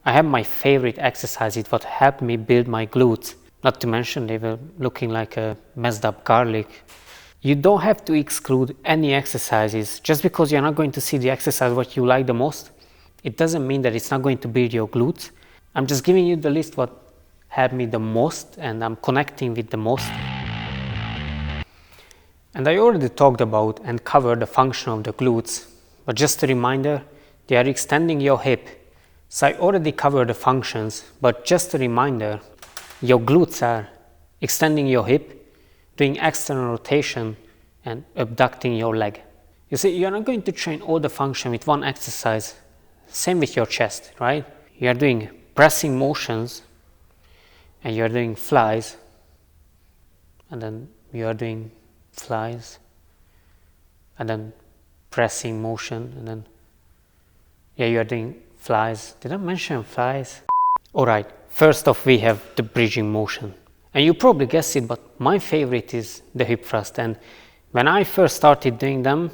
I have my favorite exercises what helped me build my glutes. Not to mention they were looking like a messed up garlic. You don't have to exclude any exercises. Just because you're not going to see the exercise what you like the most, it doesn't mean that it's not going to build your glutes. I'm just giving you the list what helped me the most and I'm connecting with the most. And I already talked about and covered the function of the glutes, but just a reminder, they are extending your hip. So I already covered the functions, but just a reminder, your glutes are extending your hip, doing external rotation and abducting your leg. You see, you're not going to train all the function with one exercise. Same with your chest, right? You are doing pressing motions and you are doing flies, and then you are doing flies and then pressing motion, and then you are doing flies. Did I mention flies? Alright, first off we have the bridging motion. And you probably guessed it, but my favorite is the hip thrust. And when I first started doing them,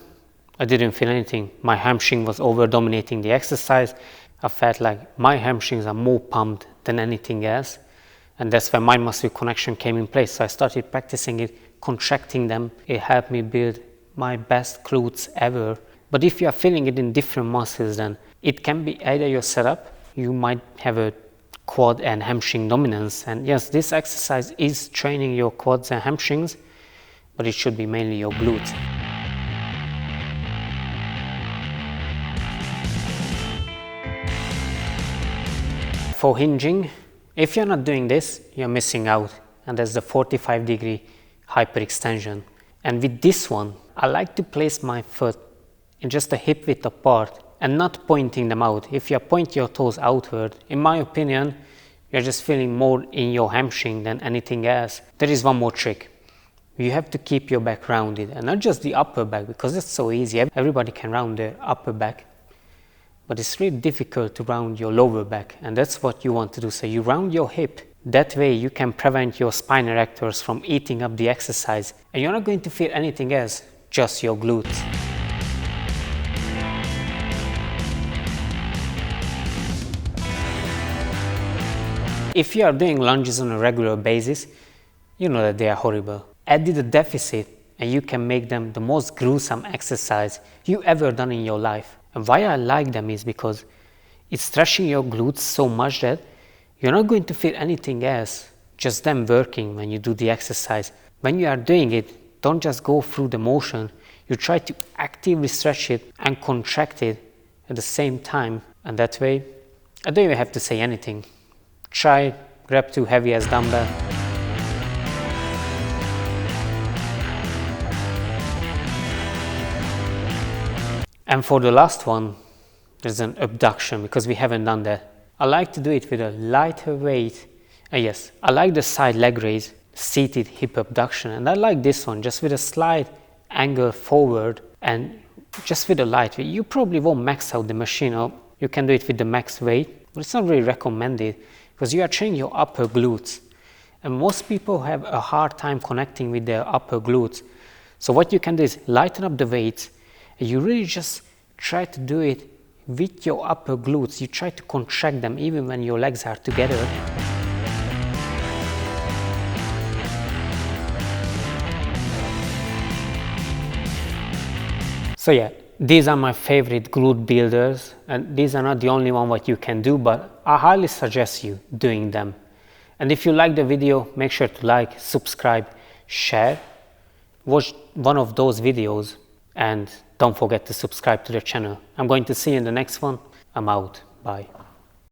I didn't feel anything. My hamstring was over dominating the exercise. I felt like my hamstrings are more pumped than anything else. And that's when mind muscle connection came in place. So I started practicing it, contracting them. It helped me build my best glutes ever. But if you are feeling it in different muscles, then it can be either your setup, you might have a quad and hamstring dominance. And yes, this exercise is training your quads and hamstrings, but it should be mainly your glutes. For hinging, if you're not doing this, you're missing out. And that's the 45-degree hyperextension. And with this one, I like to place my foot in just a hip width apart and not pointing them out. If you point your toes outward, in my opinion, you're just feeling more in your hamstring than anything else. There is one more trick. You have to keep your back rounded, and not just the upper back, because it's so easy. Everybody can round their upper back. But it's really difficult to round your lower back, and that's what you want to do. So you round your hip. That way you can prevent your spine erectors from eating up the exercise, and you're not going to feel anything else, just your glutes. If you are doing lunges on a regular basis, you know that they are horrible. Add the deficit and you can make them the most gruesome exercise you ever done in your life. And why I like them is because it's stretching your glutes so much that you're not going to feel anything else, just them working when you do the exercise. When you are doing it, don't just go through the motion. You try to actively stretch it and contract it at the same time. And that way, I don't even have to say anything. Try, grab too heavy as dumbbell. And for the last one, there's an abduction, because we haven't done that. I like to do it with a lighter weight. And yes, I like the side leg raise, seated hip abduction. And I like this one, just with a slight angle forward and just with a light weight. You probably won't max out the machine, or you can do it with the max weight, but it's not really recommended, because you are training your upper glutes. And most people have a hard time connecting with their upper glutes. So what you can do is lighten up the weights, and you really just try to do it with your upper glutes. You try to contract them even when your legs are together. So yeah, these are my favorite glute builders, and these are not the only one what you can do, but I highly suggest you doing them. And if you like the video, make sure to like, subscribe, share, watch one of those videos, and don't forget to subscribe to the channel. I'm going to see you in the next one. I'm out. Bye.